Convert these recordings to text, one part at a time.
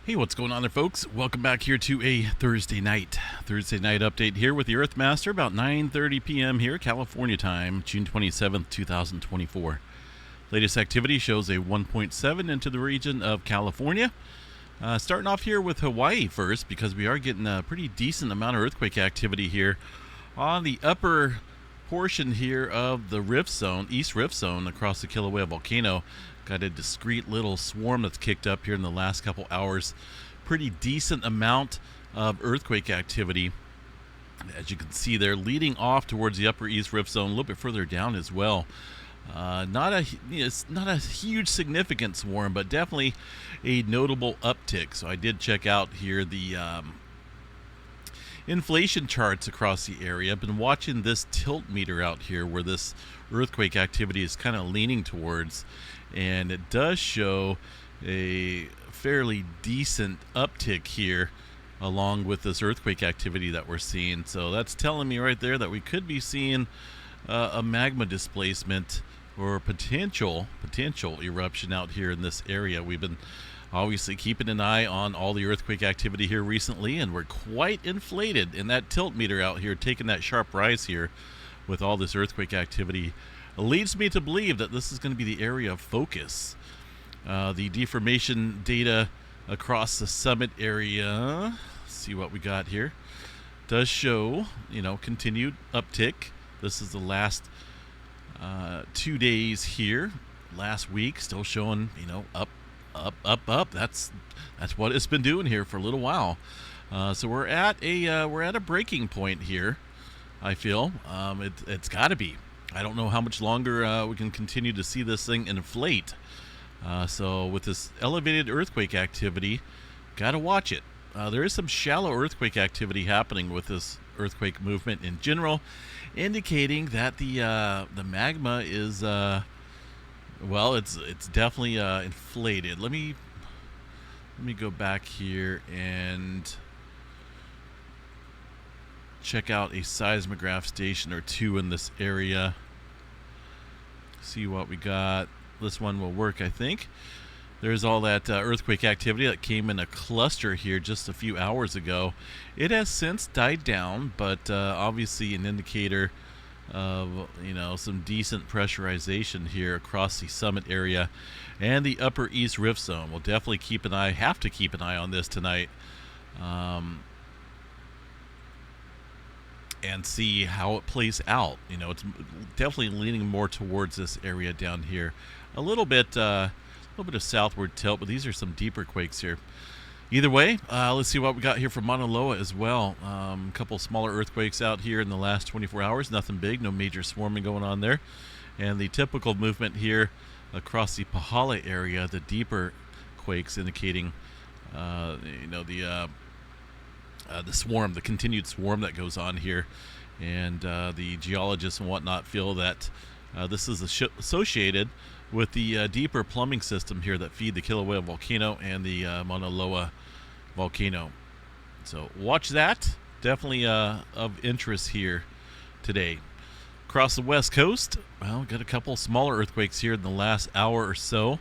Hey, what's going on there, folks? Welcome back here to a Thursday night update here with the Earthmaster, about 9:30 p.m. here, California time, June 27th, 2024. Latest activity shows a 1.7 into the region of California. Starting off here with Hawaii first, because we are getting a pretty decent amount of earthquake activity here on the upper portion here of the rift zone, east rift zone across the Kilauea Volcano. Got a discrete little swarm that's kicked up here in the last couple hours. Pretty decent amount of earthquake activity, as you can see there, leading off towards the upper east rift zone, a little bit further down as well. It's not a huge significant swarm, but definitely a notable uptick. So I did check out here the inflation charts across the area. I've been watching this tilt meter out here where this earthquake activity is kind of leaning towards, and it does show a fairly decent uptick here along with this earthquake activity that we're seeing. So that's telling me right there that we could be seeing a magma displacement or potential eruption out here in this area. We've been obviously keeping an eye on all the earthquake activity here recently, and we're quite inflated in that tilt meter out here, taking that sharp rise here with all this earthquake activity. It leads me to believe that this is going to be the area of focus. The deformation data across the summit area, let's see what we got here, does show, continued uptick. This is the last 2 days here. Last week, still showing, up. That's what it's been doing here for a little while. So we're at a breaking point here. I feel it's got to be. I don't know how much longer we can continue to see this thing inflate. So with this elevated earthquake activity, gotta watch it. There is some shallow earthquake activity happening with this earthquake movement in general, indicating that the magma is it's definitely inflated. Let me go back here and check out a seismograph station or two in this area. See what we got. This one will work, I think. There's all that earthquake activity that came in a cluster here just a few hours ago. It has since died down, but obviously an indicator of some decent pressurization here across the summit area and the upper east rift zone. We'll definitely have to keep an eye on this tonight, and see how it plays out. It's definitely leaning more towards this area down here. A little bit of southward tilt, but these are some deeper quakes here. Either way, let's see what we got here from Mauna Loa as well. A couple smaller earthquakes out here in the last 24 hours. Nothing big, no major swarming going on there. And the typical movement here across the Pahala area, the deeper quakes indicating, the swarm, the continued swarm that goes on here. And the geologists and whatnot feel that this is associated with the deeper plumbing system here that feed the Kilauea volcano and the Mauna Loa volcano. So watch that. Definitely of interest here today. Across the west coast, got a couple smaller earthquakes here in the last hour or so.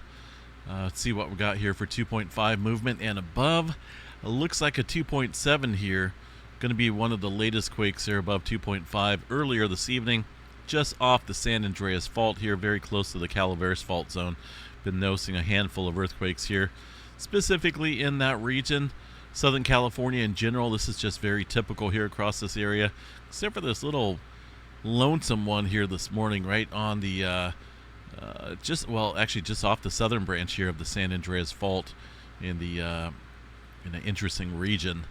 Let's see what we got here for 2.5 movement and above. It looks like a 2.7 here. Going to be one of the latest quakes here above 2.5 earlier this evening, just off the San Andreas Fault here, very close to the Calaveras Fault Zone. Been noticing a handful of earthquakes here, specifically in that region. Southern California in general, this is just very typical here across this area, except for this little lonesome one here this morning, right on the, just off the southern branch here of the San Andreas Fault in an interesting region.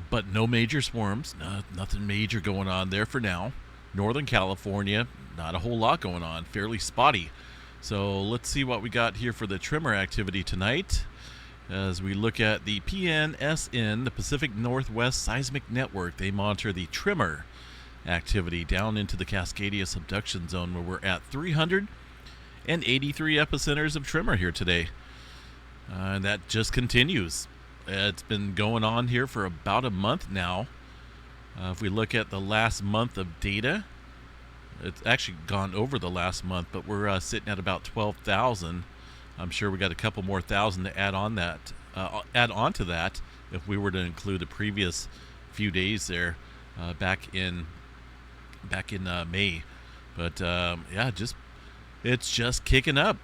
But no major swarms, nothing major going on there for now. Northern California, not a whole lot going on, fairly spotty. So let's see what we got here for the tremor activity tonight. As we look at the PNSN, the Pacific Northwest Seismic Network, they monitor the tremor activity down into the Cascadia subduction zone, where we're at 383 epicenters of tremor here today. And that just continues. It's been going on here for about a month now. If we look at the last month of data, it's actually gone over the last month, but we're sitting at about 12,000 I'm sure we got a couple more thousand to add on to that if we were to include the previous few days there back in May. But yeah, it's just kicking up.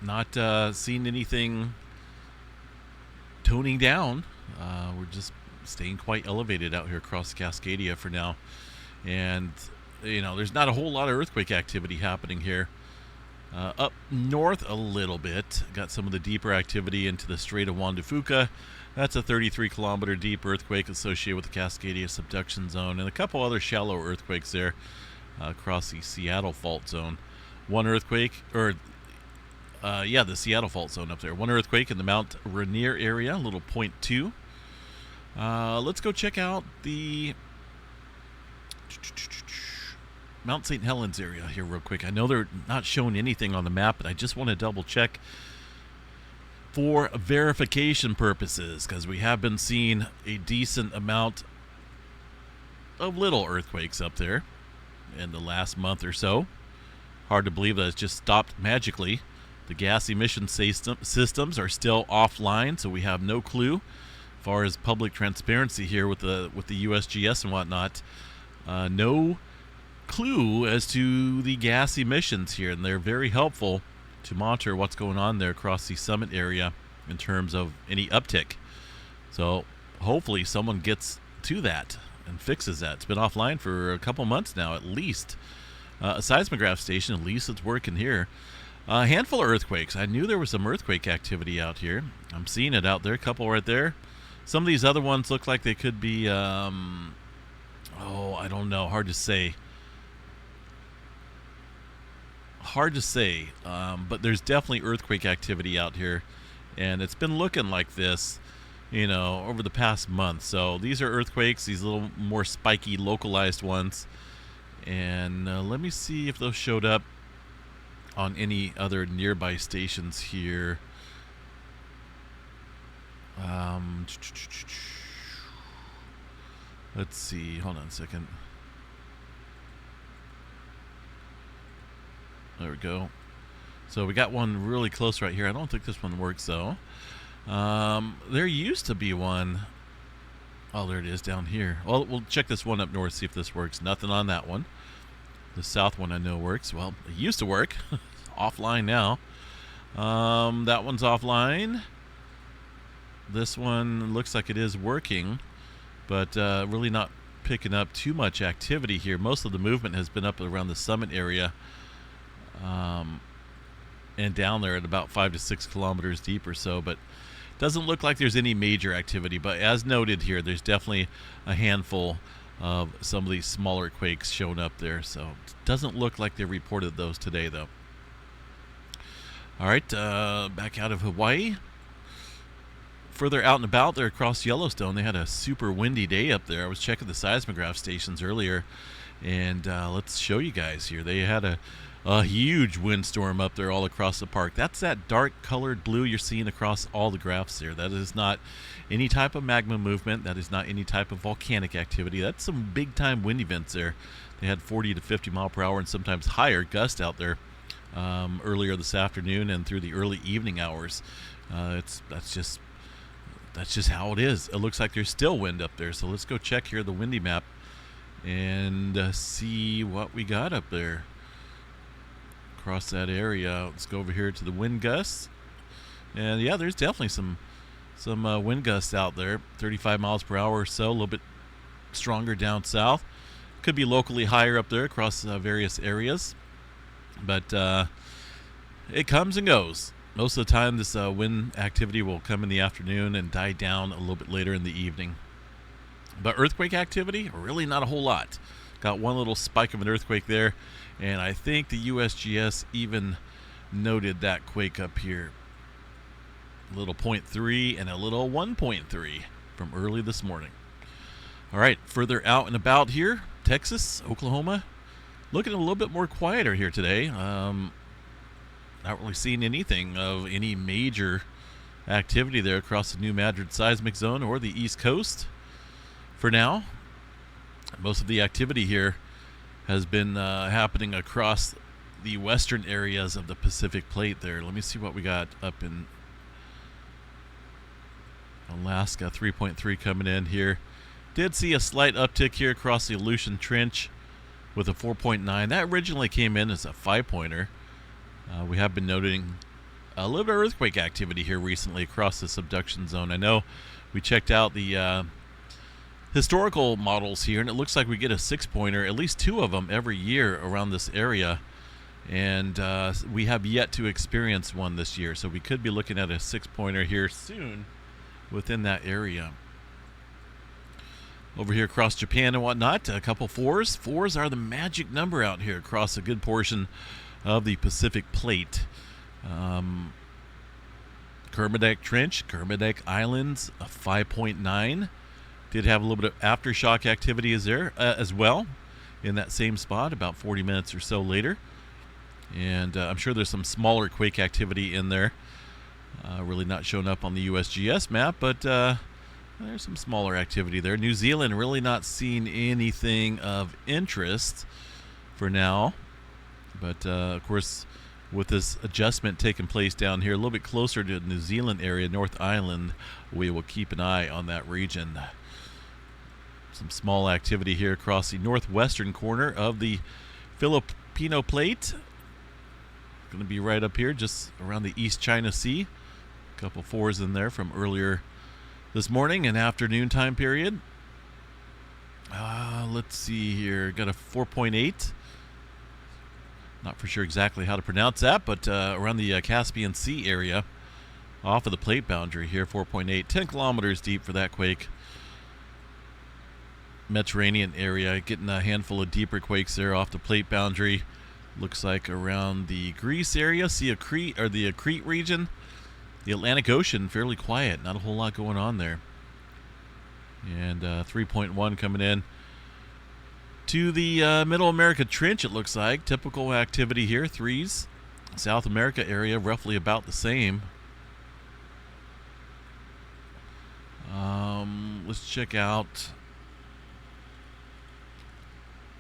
Not seeing anything toning down. We're just staying quite elevated out here across Cascadia for now. And, there's not a whole lot of earthquake activity happening here. Up north a little bit. Got some of the deeper activity into the Strait of Juan de Fuca. That's a 33-kilometer deep earthquake associated with the Cascadia subduction zone. And a couple other shallow earthquakes there across the Seattle fault zone. One earthquake, the Seattle fault zone up there. One earthquake in the Mount Rainier area, little 0.2. Let's go check out the Mount St. Helens area here real quick. I know they're not showing anything on the map, but I just want to double check for verification purposes, because we have been seeing a decent amount of little earthquakes up there in the last month or so. Hard to believe that it's just stopped magically. The gas emission systems are still offline, so we have no clue as far as public transparency here with the USGS and whatnot. No clue as to the gas emissions here, and they're very helpful to monitor what's going on there across the summit area in terms of any uptick. So hopefully someone gets to that and fixes that. It's been offline for a couple months now at least. A seismograph station, at least it's working here. A handful of earthquakes. I knew there was some earthquake activity out here. I'm seeing it out there, a couple right there. Some of these other ones look like they could be, I don't know, hard to say. But there's definitely earthquake activity out here, and it's been looking like this, over the past month. So these are earthquakes, these little more spiky, localized ones, and let me see if those showed up on any other nearby stations here. Let's see. Hold on a second. There we go. So we got one really close right here. I don't think this one works though. There used to be one. Oh, there it is down here. Well, we'll check this one up north, see if this works. Nothing on that one. The south one I know works. Well, it used to work. Offline now. That one's offline. This one looks like it is working, but really not picking up too much activity here. Most of the movement has been up around the summit area. And down there at about 5 to 6 kilometers deep or so, but doesn't look like there's any major activity. But as noted here, there's definitely a handful of some of these smaller quakes showing up there, so it doesn't look like they reported those today though. All right, back out of Hawaii. Further out and about there across Yellowstone, they had a super windy day up there. I was checking the seismograph stations earlier, and let's show you guys here. They had a huge windstorm up there all across the park. That's that dark colored blue you're seeing across all the graphs there. That is not any type of magma movement. That is not any type of volcanic activity. That's some big time wind events there. They had 40 to 50 mile per hour and sometimes higher gusts out there earlier this afternoon and through the early evening hours. That's just how it is. It looks like there's still wind up there. So let's go check here the windy map and see what we got up there across that area. Let's go over here to the wind gusts, and yeah, there's definitely some wind gusts out there, 35 miles per hour or so, a little bit stronger down south. Could be locally higher up there across various areas, but it comes and goes. Most of the time this wind activity will come in the afternoon and die down a little bit later in the evening. But earthquake activity, really not a whole lot. Got one little spike of an earthquake there, and I think the USGS even noted that quake up here. A little 0.3 and a little 1.3 from early this morning. All right, further out and about here, Texas, Oklahoma, looking a little bit more quieter here today. Not really seeing anything of any major activity there across the New Madrid seismic zone or the East Coast for now. Most of the activity here has been happening across the western areas of the Pacific Plate there. Let me see what we got up in Alaska. 3.3 coming in here. Did see a slight uptick here across the Aleutian Trench with a 4.9. That originally came in as a 5-pointer. We have been noting a little bit of earthquake activity here recently across the subduction zone. I know we checked out the historical models here, and it looks like we get a 6-pointer, at least 2 of them every year around this area. And we have yet to experience one this year, so we could be looking at a 6-pointer here soon within that area. Over here across Japan and whatnot, a couple 4s. 4s are the magic number out here across a good portion of the Pacific Plate. Kermadec Trench, Kermadec Islands, a 5.9. Did have a little bit of aftershock activity as well in that same spot about 40 minutes or so later. And I'm sure there's some smaller quake activity in there. Really not showing up on the USGS map, but there's some smaller activity there. New Zealand really not seeing anything of interest for now. But, of course, with this adjustment taking place down here, a little bit closer to the New Zealand area, North Island, we will keep an eye on that region. Some small activity here across the northwestern corner of the Filipino Plate. Going to be right up here, just around the East China Sea. A couple 4s in there from earlier this morning and afternoon time period. Let's see here. Got a 4.8. Not for sure exactly how to pronounce that, but around the Caspian Sea area, off of the plate boundary here, 4.8. 10 kilometers deep for that quake. Mediterranean area, getting a handful of deeper quakes there off the plate boundary. Looks like around the Greece area, the Crete region. The Atlantic Ocean, fairly quiet. Not a whole lot going on there. And 3.1 coming in to the Middle America Trench, it looks like. Typical activity here, 3s. South America area, roughly about the same. Let's check out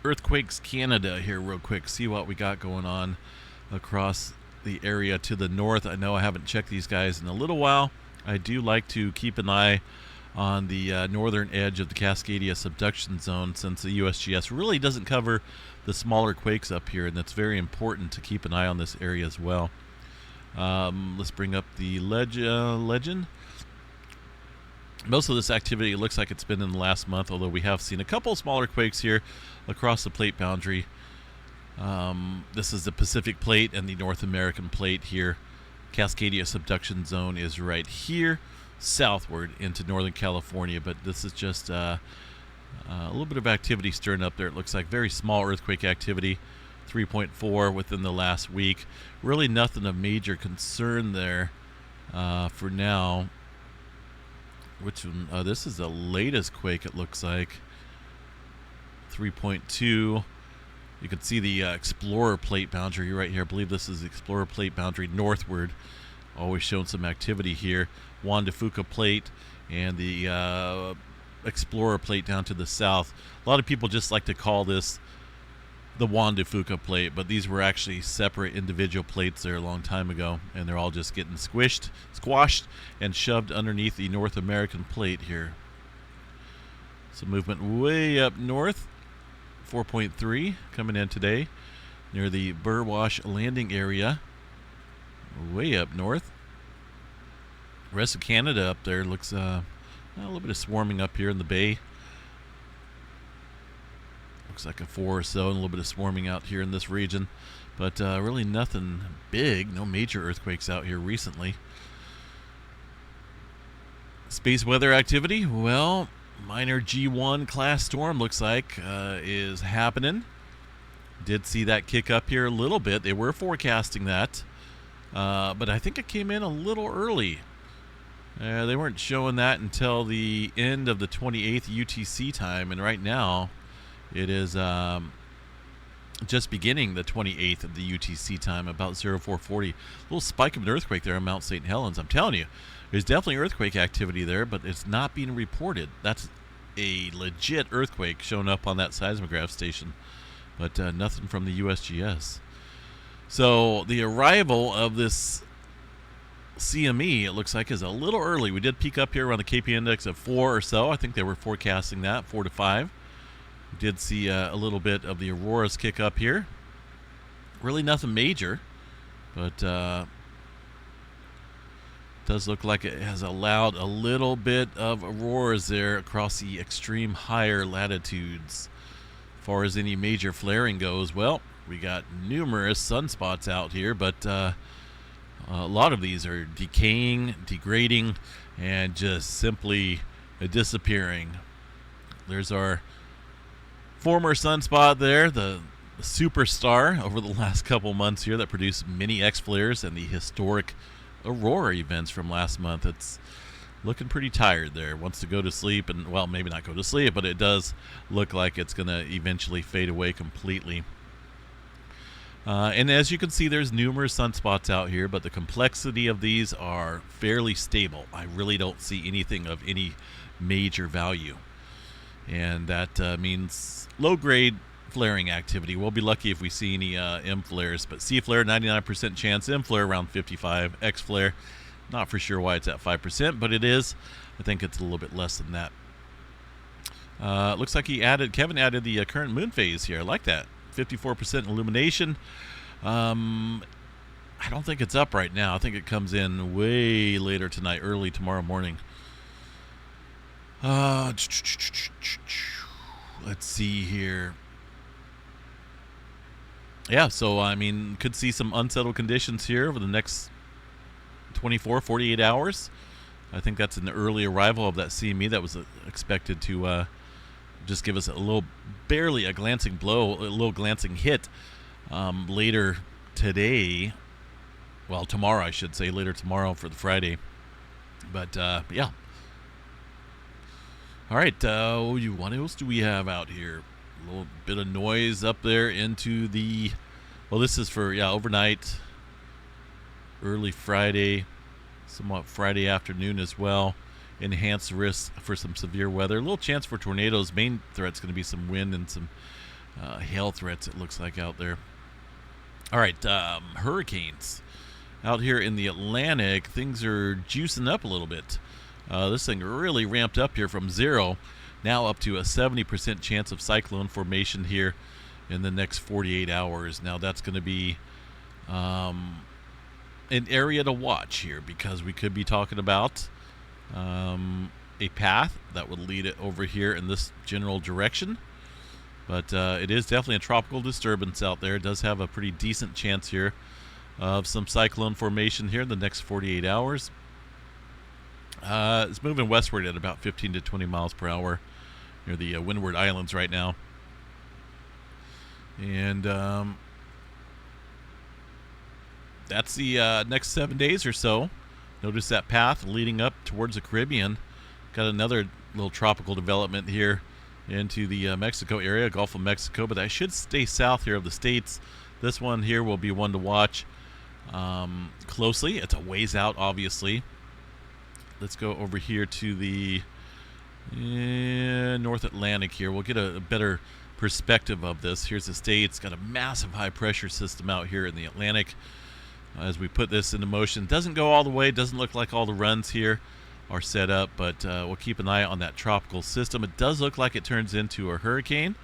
Earthquakes Canada here real quick. See what we got going on across the area to the north. I know I haven't checked these guys in a little while. I do like to keep an eye on the northern edge of the Cascadia subduction zone, since the USGS really doesn't cover the smaller quakes up here, and that's very important to keep an eye on this area as well. Let's bring up the legend. Most of this activity looks like it's been in the last month, although we have seen a couple smaller quakes here across the plate boundary. This is the Pacific Plate and the North American Plate here. Cascadia subduction zone is right here, southward into Northern California, but this is just a little bit of activity stirring up there. It looks like very small earthquake activity, 3.4 within the last week. Really nothing of major concern there for now. Which one? This is the latest quake, it looks like. 3.2. You can see the Explorer Plate boundary right here. I believe this is the Explorer Plate boundary northward. Always showing some activity here. Juan de Fuca Plate and the Explorer Plate down to the south. A lot of people just like to call this the Juan de Fuca Plate, but these were actually separate individual plates there a long time ago, and they're all just getting squashed, and shoved underneath the North American Plate here. Some movement way up north. 4.3 coming in today near the Burwash landing area, way up north. The rest of Canada up there looks a little bit of swarming up here in the bay. Looks like a 4 or so, and a little bit of swarming out here in this region, but really nothing big. No major earthquakes out here recently. Space weather activity, well, minor G1 class storm looks like is happening. Did see that kick up here a little bit. They were forecasting that, but I think it came in a little early. They weren't showing that until the end of the 28th UTC time, and right now it is just beginning the 28th of the UTC time, about 0440. A little spike of an earthquake there on Mount St. Helens. I'm telling you, there's definitely earthquake activity there, but it's not being reported. That's a legit earthquake showing up on that seismograph station, but nothing from the USGS. So the arrival of this CME, it looks like, is a little early. We did peak up here around the KP index of 4 or so. I think they were forecasting that, 4 to 5. We did see a little bit of the auroras kick up here. Really nothing major, but does look like it has allowed a little bit of auroras there across the extreme higher latitudes. As far as any major flaring goes, well, we got numerous sunspots out here, but a lot of these are decaying, degrading, and just simply disappearing. There's our former sunspot there, the superstar over the last couple months here that produced many X flares and the historic aurora events from last month. It's looking pretty tired there. Wants to go to sleep, and, well, maybe not go to sleep, but it does look like it's going to eventually fade away completely. And as you can see, there's numerous sunspots out here, but the complexity of these are fairly stable. I really don't see anything of any major value. And that means low-grade flaring activity. We'll be lucky if we see any M flares, but C flare 99% chance, M flare around 55, X flare not for sure why it's at 5%, but it is. I think it's a little bit less than that. Looks like Kevin added the current moon phase here. I like that. 54% illumination. I don't think it's up right now. I think it comes in way later tonight, early tomorrow morning. Let's see here. Yeah, so I mean, could see some unsettled conditions here over the next 24, 48 hours. I think that's an early arrival of that CME that was expected to just give us a little, barely a glancing blow, a little glancing hit later today. Well, tomorrow, I should say, later tomorrow for the Friday. But yeah. All right, what else do we have out here? A little bit of noise up there into the, well, this is for, overnight, early Friday, somewhat Friday afternoon as well. Enhanced risk for some severe weather. A little chance for tornadoes. Main threat's going to be some wind and some hail threats, it looks like, out there. All right, hurricanes. Out here in the Atlantic, things are juicing up a little bit. This thing really ramped up here from 0, now up to a 70% chance of cyclone formation here in the next 48 hours. Now that's going to be an area to watch here, because we could be talking about a path that would lead it over here in this general direction. But it is definitely a tropical disturbance out there. It does have a pretty decent chance here of some cyclone formation here in the next 48 hours. It's moving westward at about 15 to 20 miles per hour near the Windward Islands right now. And that's the next 7 days or so. Notice that path leading up towards the Caribbean. Got another little tropical development here into the Mexico area, Gulf of Mexico, but I should stay south here of the states. This one here will be one to watch closely. It's a ways out, obviously. Let's go over here to the North Atlantic here. We'll get a better perspective of this. Here's the states. Got a massive high pressure system out here in the Atlantic. As we put this into motion, doesn't go all the way. Doesn't look like all the runs here are set up, but we'll keep an eye on that tropical system. It does look like it turns into a hurricane,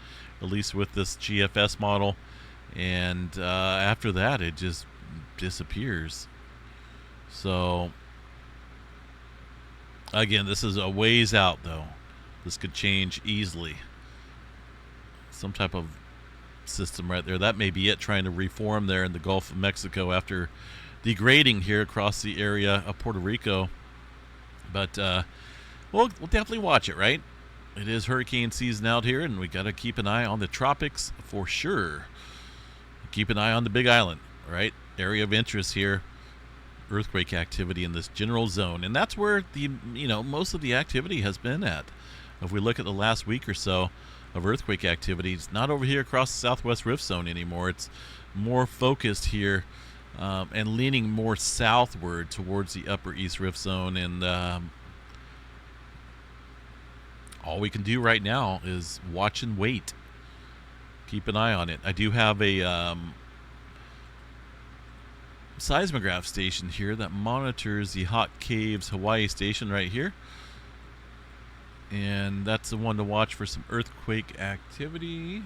at least with this GFS model, and after that it just disappears. So again, this is a ways out, though. This could change easily. Some type of system right there. That may be it, trying to reform there in the Gulf of Mexico after degrading here across the area of Puerto Rico. But we'll definitely watch it, right? It is hurricane season out here, and we got to keep an eye on the tropics for sure. Keep an eye on the Big Island, right? Area of interest here. Earthquake activity in this general zone, and that's where the most of the activity has been at. If we look at the last week or so of earthquake activity, it's not over here across the Southwest Rift Zone anymore. It's more focused here and leaning more southward towards the Upper East Rift Zone, and all we can do right now is watch and wait. Keep an eye on it. I do have a seismograph station here that monitors the Hot Caves Hawaii station right here. And that's the one to watch for some earthquake activity.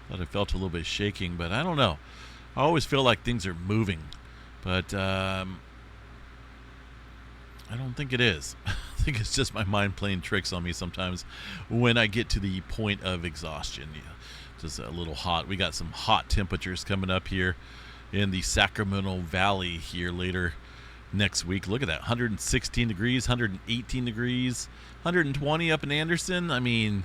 Thought I felt a little bit shaking, but I don't know. I always feel like things are moving, but I don't think it is. I think it's just my mind playing tricks on me sometimes when I get to the point of exhaustion. Yeah, just a little hot. We got some hot temperatures coming up here in the Sacramento Valley here later next week. Look at that, 116 degrees, 118 degrees, 120 up in Anderson. I mean,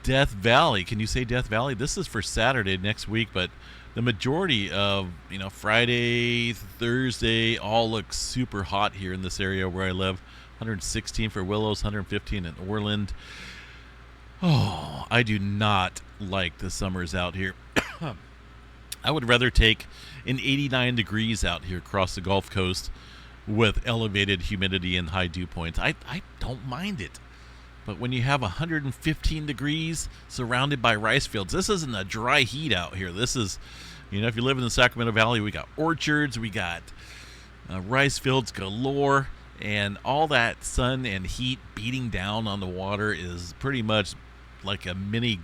Death Valley. Can you say Death Valley? This is for Saturday next week, but the majority of, Friday, Thursday, all look super hot here in this area where I live. 116 for Willows, 115 in Orland. Oh, I do not like the summers out here. I would rather take an 89 degrees out here across the Gulf Coast with elevated humidity and high dew points. I don't mind it. But when you have 115 degrees surrounded by rice fields, this isn't a dry heat out here. This is, if you live in the Sacramento Valley, we got orchards, we got rice fields galore, and all that sun and heat beating down on the water is pretty much like a mini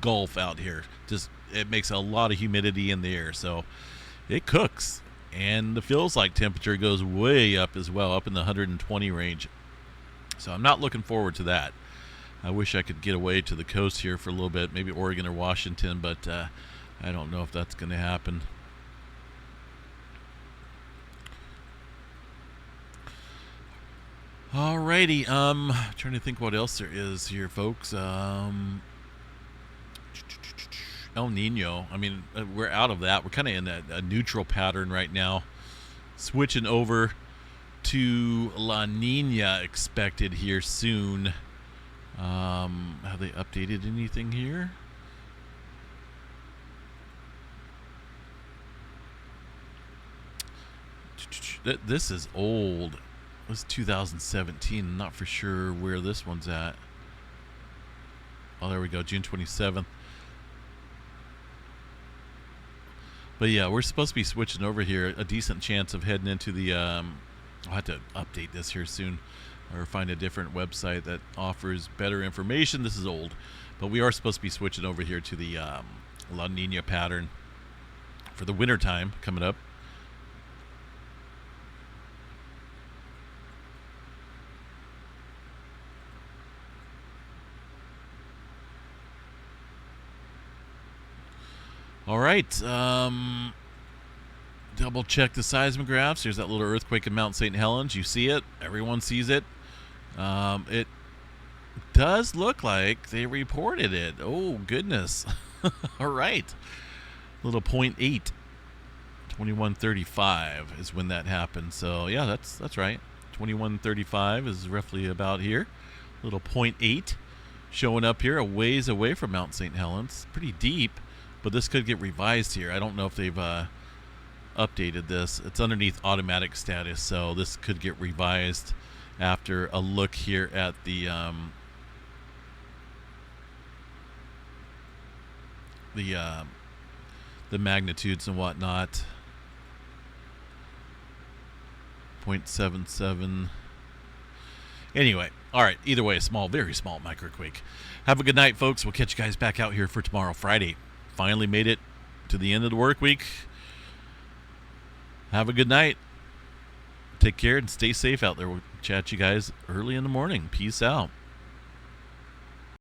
Gulf out here. Just, it makes a lot of humidity in the air, so it cooks. And the feels like temperature goes way up as well, up in the 120 range. So I'm not looking forward to that. I wish I could get away to the coast here for a little bit, maybe Oregon or Washington, but I don't know if that's going to happen. Alrighty, trying to think what else there is here, folks. El Nino. I mean, we're out of that. We're kind of in a neutral pattern right now. Switching over to La Nina expected here soon. Have they updated anything here? This is old. This is 2017. I'm not for sure where this one's at. Oh, there we go. June 27th. But yeah, we're supposed to be switching over here. A decent chance of heading into the... I'll have to update this here soon, or find a different website that offers better information. This is old, but we are supposed to be switching over here to the La Nina pattern for the winter time coming up. All right, double check the seismographs. There's that little earthquake in Mount St. Helens. You see it. Everyone sees it. It does look like they reported it. Oh, goodness. All right. Little 0.8. 2135 is when that happened. So, yeah, that's right. 2135 is roughly about here. Little 0.8 showing up here a ways away from Mount St. Helens. Pretty deep, but this could get revised here. I don't know if they've updated this. It's underneath automatic status, so this could get revised after a look here at the magnitudes and whatnot. 0.77. Anyway, all right, either way, a small, very small microquake. Have a good night, folks. We'll catch you guys back out here for tomorrow, Friday. Finally made it to the end of the work week. Have a good night. Take care and stay safe out there. We'll chat you guys early in the morning. Peace out.